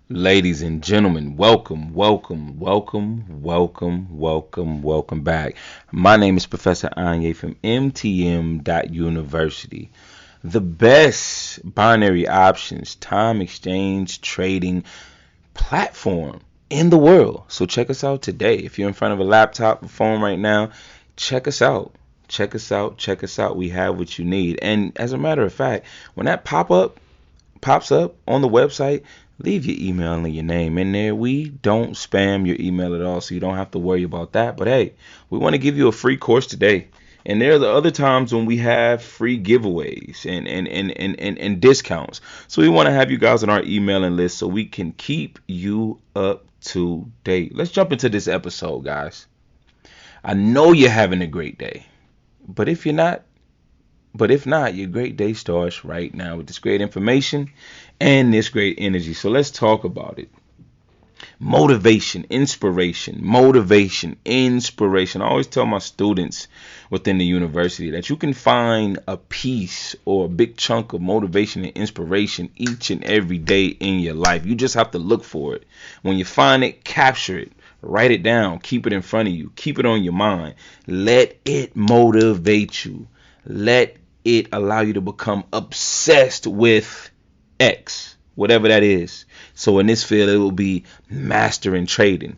Ladies and gentlemen, welcome back. My name is Professor Anye from MTM.University. The best binary options, time exchange trading platform in the world. So check us out today. If you're in front of a laptop or phone right now, check us out. Check us out. We have what you need. And as a matter of fact, when that pops up on the website, leave your email and your name in there. We don't spam your email at all, so you don't have to worry about that. But hey, we want to give you a free course today. And there are the other times when we have free giveaways and discounts. So we want to have you guys on our emailing list so we can keep you up to date. Let's jump into this episode, guys. I know you're having a great day. But if you're not, if not, your great day starts right now with this great information and this great energy. So let's talk about it. Motivation, inspiration. I always tell my students within the university that you can find a piece or a big chunk of motivation and inspiration each and every day in your life. You just have to look for it. When you find it, capture it. Write it down. Keep it in front of you. Keep it on your mind. Let it motivate you. Let it allow you to become obsessed with X, whatever that is. So in this field, it will be mastering trading.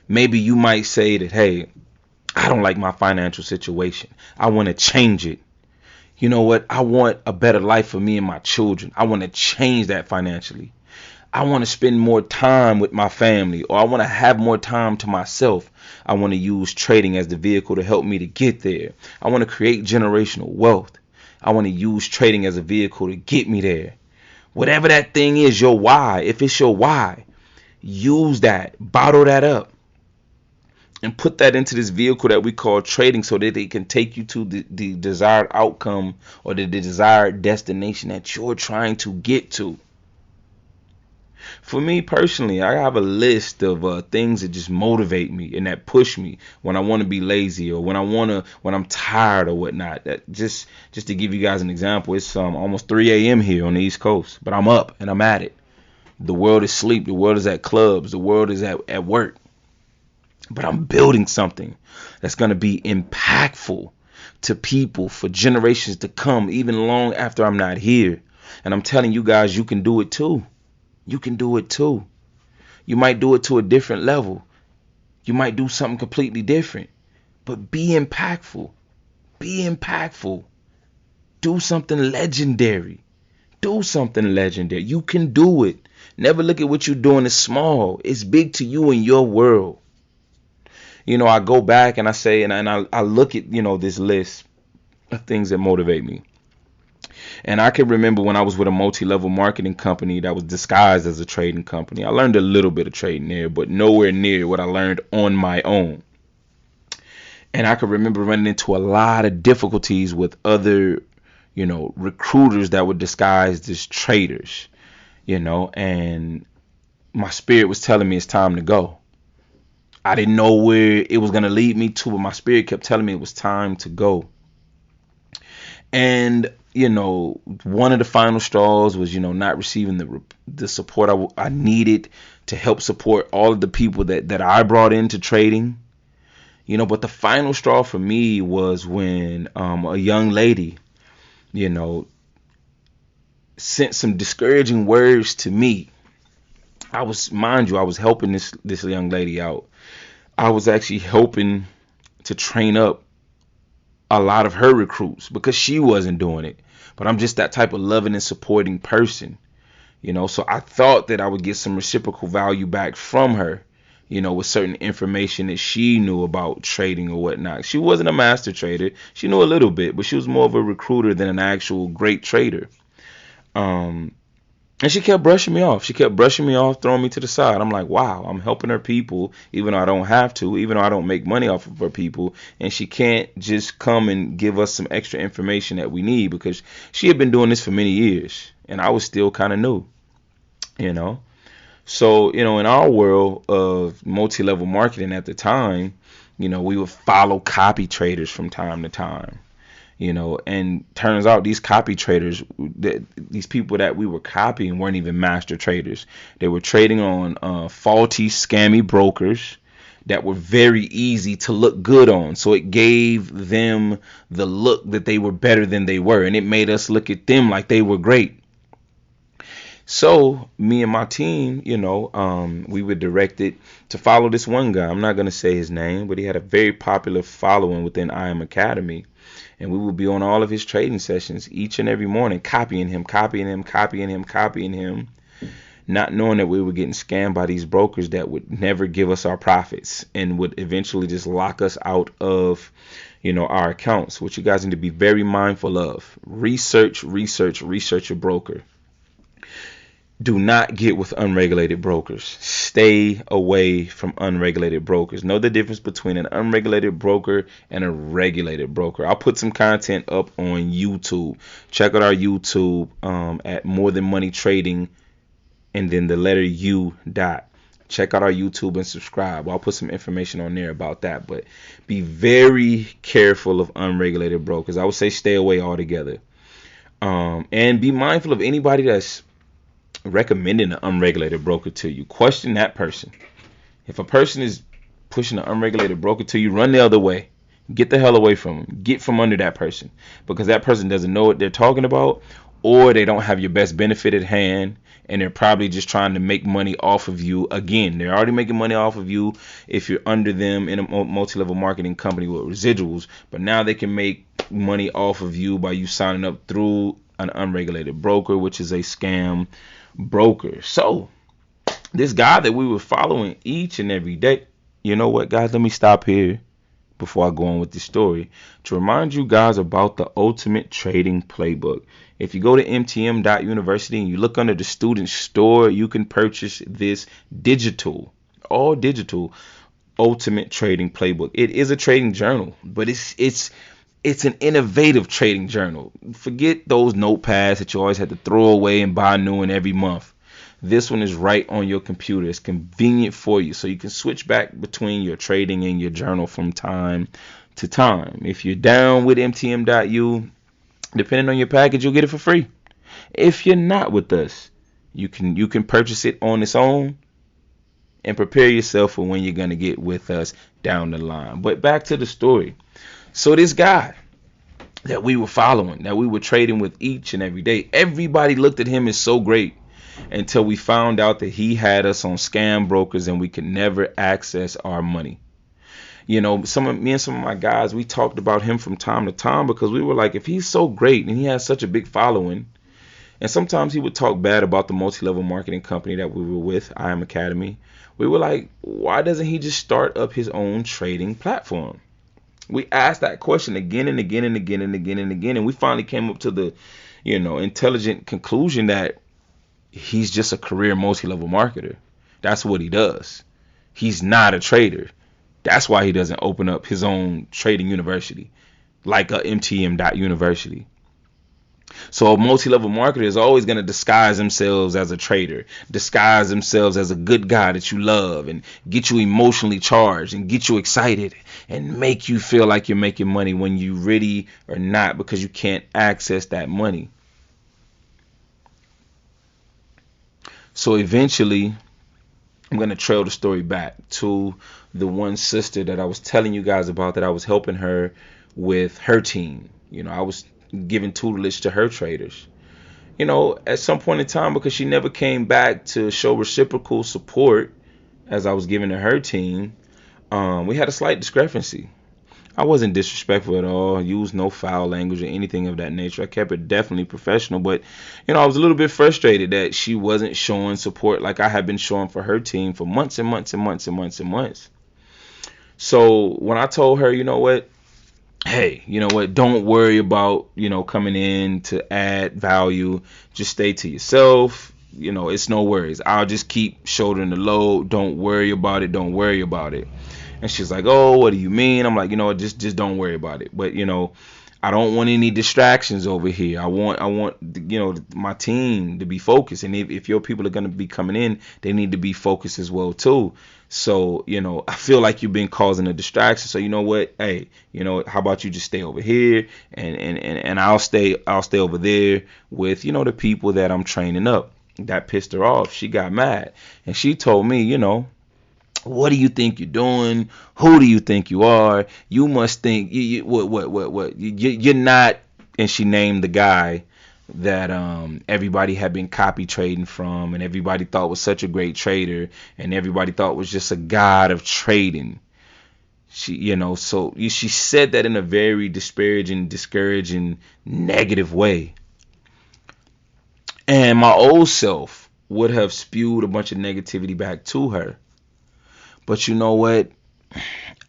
Maybe you might say that, hey, I don't like my financial situation. I want to change it. You know what? I want a better life for me and my children. I want to change that financially. I want to spend more time with my family, or I want to have more time to myself. I want to use trading as the vehicle to help me to get there. I want to create generational wealth. I want to use trading as a vehicle to get me there. Whatever that thing is, your why, if it's your why, use that, bottle that up, and put that into this vehicle that we call trading so that it can take you to the desired outcome or the desired destination that you're trying to get to. For me personally, I have a list of things that just motivate me and that push me when I want to be lazy or when I'm tired or whatnot. That just to give you guys an example, it's almost 3 a.m. here on the East Coast, but I'm up and I'm at it. The world is asleep. The world is at clubs. The world is at work. But I'm building something that's going to be impactful to people for generations to come, even long after I'm not here. And I'm telling you guys, you can do it too. You can do it too. You might do it to a different level. You might do something completely different. But be impactful. Be impactful. Do something legendary. Do something legendary. You can do it. Never look at what you're doing as small. It's big to you in your world. You know, I go back and I say, and I look at, this list of things that motivate me. And I can remember when I was with a multi-level marketing company that was disguised as a trading company. I learned a little bit of trading there, but nowhere near what I learned on my own. And I can remember running into a lot of difficulties with other, recruiters that were disguised as traders, and my spirit was telling me it's time to go. I didn't know where it was going to lead me to, but my spirit kept telling me it was time to go. And one of the final straws was not receiving the support I needed to help support all of the people that I brought into trading. But the final straw for me was when a young lady sent some discouraging words to me. I was helping this young lady out. I was actually helping to train up a lot of her recruits because she wasn't doing it. But I'm just that type of loving and supporting person, so I thought that I would get some reciprocal value back from her, with certain information that she knew about trading or whatnot. She wasn't a master trader. She knew a little bit, but she was more of a recruiter than an actual great trader. And she kept brushing me off. Throwing me to the side. I'm like, wow, I'm helping her people, even though I don't have to, even though I don't make money off of her people. And she can't just come and give us some extra information that we need because she had been doing this for many years. And I was still kind of new, So, in our world of multi-level marketing at the time, we would follow copy traders from time to time. And turns out these copy traders, these people that we were copying weren't even master traders. They were trading on faulty, scammy brokers that were very easy to look good on. So it gave them the look that they were better than they were, and it made us look at them like they were great. So me and my team, we were directed to follow this one guy. I'm not going to say his name, but he had a very popular following within IM Academy. And we would be on all of his trading sessions each and every morning, copying him, not knowing that we were getting scammed by these brokers that would never give us our profits and would eventually just lock us out of, our accounts, which you guys need to be very mindful of. Research your broker. Do not get with unregulated brokers. Stay away from unregulated brokers. Know the difference between an unregulated broker and a regulated broker. I'll put some content up on YouTube. Check out our YouTube at More Than Money Trading and then the letter U dot. Check out our YouTube and subscribe. I'll put some information on there about that. But be very careful of unregulated brokers. I would say stay away altogether. And be mindful of anybody that's recommending an unregulated broker to you. Question that person. If a person is pushing an unregulated broker to you, run the other way. Get the hell away from them. Get from under that person, because that person doesn't know what they're talking about, or they don't have your best benefit at hand, and they're probably just trying to make money off of you. Again, they're already making money off of you if you're under them in a multi-level marketing company with residuals, but now they can make money off of you by you signing up through an unregulated broker, which is a scam broker. So this guy that we were following each and every day, you know what, guys, let me stop here before I go on with this story to remind you guys about the ultimate trading playbook. If you go to MTM.University and you look under the student store, you can purchase this all digital ultimate trading playbook. It is a trading journal, but it's an innovative trading journal. Forget those notepads that you always had to throw away and buy a new one every month. This one is right on your computer. It's convenient for you, so you can switch back between your trading and your journal from time to time. If you're down with MTM.U, depending on your package, you'll get it for free. If you're not with us, you can purchase it on its own and prepare yourself for when you're going to get with us down the line. But back to the story. So this guy that we were following, that we were trading with each and every day, everybody looked at him as so great until we found out that he had us on scam brokers and we could never access our money. Me and some of my guys, we talked about him from time to time because we were like, if he's so great and he has such a big following, and sometimes he would talk bad about the multi-level marketing company that we were with, IM Academy, we were like, why doesn't he just start up his own trading platform? We asked that question again and again and again and again and again, and we finally came up to the, intelligent conclusion that he's just a career multi-level marketer. That's what he does. He's not a trader. That's why he doesn't open up his own trading university like a MTM.University. So a multi-level marketer is always going to disguise themselves as a trader, disguise themselves as a good guy that you love and get you emotionally charged and get you excited and make you feel like you're making money when you really are not, because you can't access that money. So eventually, I'm going to trail the story back to the one sister that I was telling you guys about, that I was helping her with her team. I was giving tutelage to her traders. At some point in time, because she never came back to show reciprocal support as I was giving to her team, we had a slight discrepancy. I wasn't disrespectful at all, used no foul language or anything of that nature. I kept it definitely professional, but I was a little bit frustrated that she wasn't showing support like I had been showing for her team for months and months and months and months and months. So when I told her, hey, don't worry about, coming in to add value, just stay to yourself. It's no worries. I'll just keep shouldering the load. Don't worry about it. And she's like, oh, what do you mean? I'm like, just don't worry about it. But, I don't want any distractions over here. I want my team to be focused. And if your people are going to be coming in, they need to be focused as well too. So, I feel like you've been causing a distraction. So, you know what? Hey, how about you just stay over here and I'll stay over there with, the people that I'm training up. That pissed her off. She got mad and she told me, what do you think you're doing? Who do you think you are? You must think what? You're not. And she named the guy that everybody had been copy trading from, and everybody thought was such a great trader, and everybody thought was just a god of trading. She said that in a very disparaging, discouraging, negative way. And my old self would have spewed a bunch of negativity back to her. But you know what?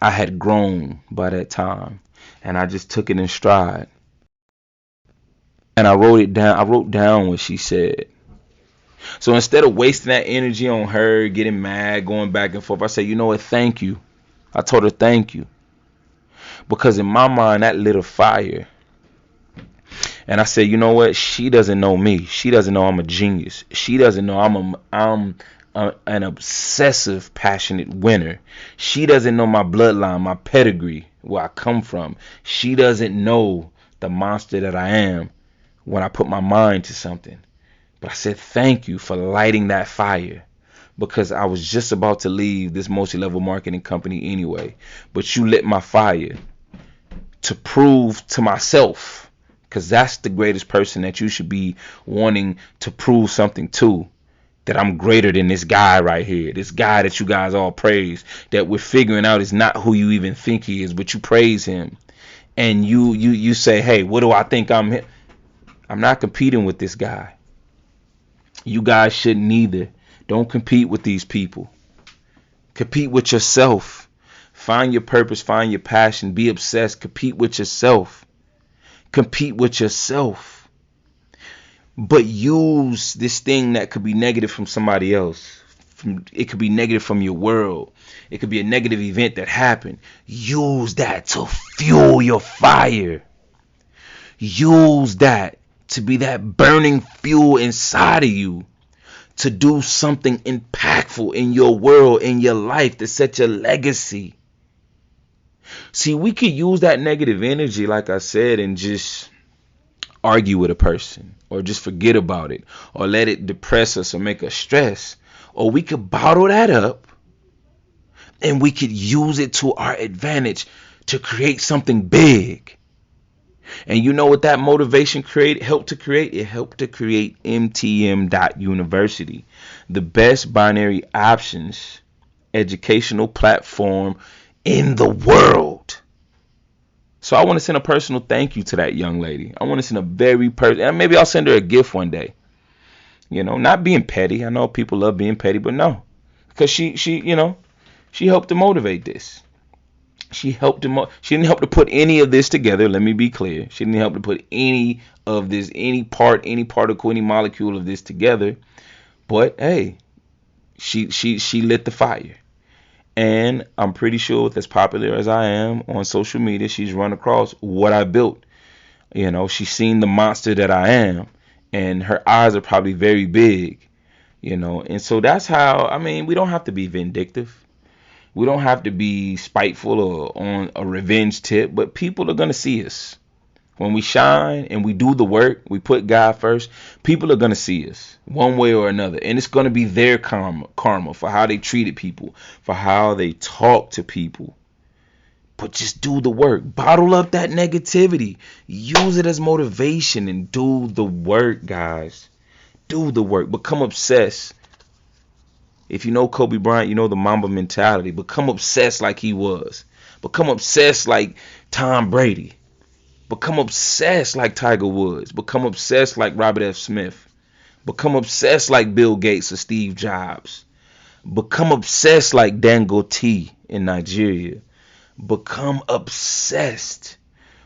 I had grown by that time, and I just took it in stride. And I wrote it down. I wrote down what she said. So instead of wasting that energy on her, getting mad, going back and forth, I said, you know what? Thank you. I told her thank you. Because in my mind, that lit a fire. And I said, you know what? She doesn't know me. She doesn't know I'm a genius. She doesn't know I'm an obsessive, passionate winner. She doesn't know my bloodline, my pedigree, where I come from. She doesn't know the monster that I am when I put my mind to something. But I said, thank you for lighting that fire, because I was just about to leave this multi-level marketing company anyway. But you lit my fire to prove to myself, because that's the greatest person that you should be wanting to prove something to. That I'm greater than this guy right here. This guy that you guys all praise. That we're figuring out is not who you even think he is, but you praise him. And you say, hey, what do I think I'm? I'm not competing with this guy. You guys shouldn't either. Don't compete with these people. Compete with yourself. Find your purpose. Find your passion. Be obsessed. Compete with yourself. Compete with yourself. But use this thing that could be negative from somebody else. It could be negative from your world. It could be a negative event that happened. Use that to fuel your fire. Use that to be that burning fuel inside of you. To do something impactful in your world, in your life, to set your legacy. See, we could use that negative energy, like I said, and just argue with a person, or just forget about it, or let it depress us or make us stress. Or we could bottle that up and we could use it to our advantage to create something big. And you know what that motivation helped to create? It helped to create MTM.University, the best binary options educational platform in the world. So I want to send a personal thank you to that young lady. I want to send a very personal, and maybe I'll send her a gift one day. Not being petty. I know people love being petty, but no, because she helped to motivate this. She didn't help to put any of this together. Let me be clear. She didn't help to put any of this, any part, any particle, any molecule of this together. But hey, she lit the fire. And I'm pretty sure, with as popular as I am on social media, she's run across what I built. She's seen the monster that I am, and her eyes are probably very big. And so that's how, we don't have to be vindictive. We don't have to be spiteful or on a revenge tip, but people are going to see us. When we shine and we do the work, we put God first, people are going to see us one way or another. And it's going to be their karma for how they treated people, for how they talk to people. But just do the work. Bottle up that negativity. Use it as motivation and do the work, guys. Do the work. Become obsessed. If you know Kobe Bryant, you know the Mamba mentality. Become obsessed like he was. Become obsessed like Tom Brady. Become obsessed like Tiger Woods. Become obsessed like Robert F. Smith. Become obsessed like Bill Gates or Steve Jobs. Become obsessed like Dangote in Nigeria. Become obsessed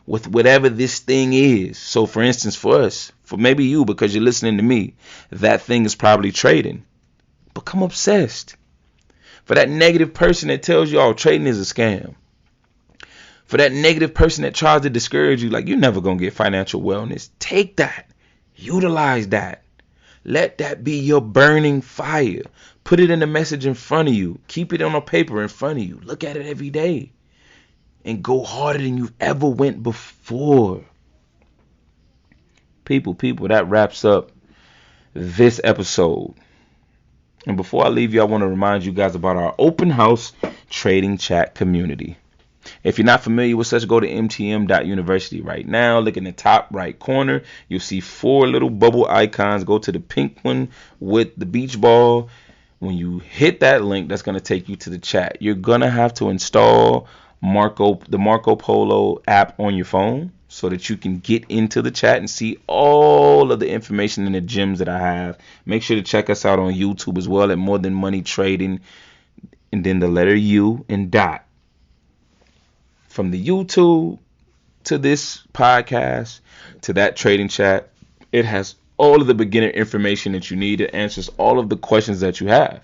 with whatever this thing is. So for instance, for us, for maybe you, because you're listening to me, that thing is probably trading. Become obsessed. For that negative person that tells you, oh, trading is a scam. For that negative person that tries to discourage you, like you're never going to get financial wellness, take that. Utilize that. Let that be your burning fire. Put it in a message in front of you. Keep it on a paper in front of you. Look at it every day. And go harder than you've ever went before. People, that wraps up this episode. And before I leave you, I want to remind you guys about our open house trading chat community. If you're not familiar with such, go to MTM.University right now. Look in the top right corner. You'll see 4 little bubble icons. Go to the pink one with the beach ball. When you hit that link, that's going to take you to the chat. You're going to have to install the Marco Polo app on your phone so that you can get into the chat and see all of the information and the gems that I have. Make sure to check us out on YouTube as well at More Than Money Trading, and then the letter U and dot. From the YouTube to this podcast to that trading chat, it has all of the beginner information that you need. It answers all of the questions that you have.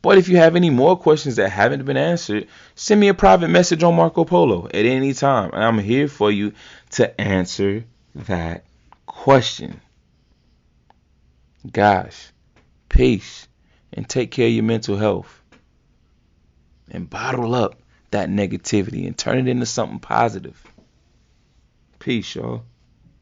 But if you have any more questions that haven't been answered, send me a private message on Marco Polo at any time. And I'm here for you to answer that question. Guys, peace and take care of your mental health. And bottle up that negativity and turn it into something positive. Peace, y'all.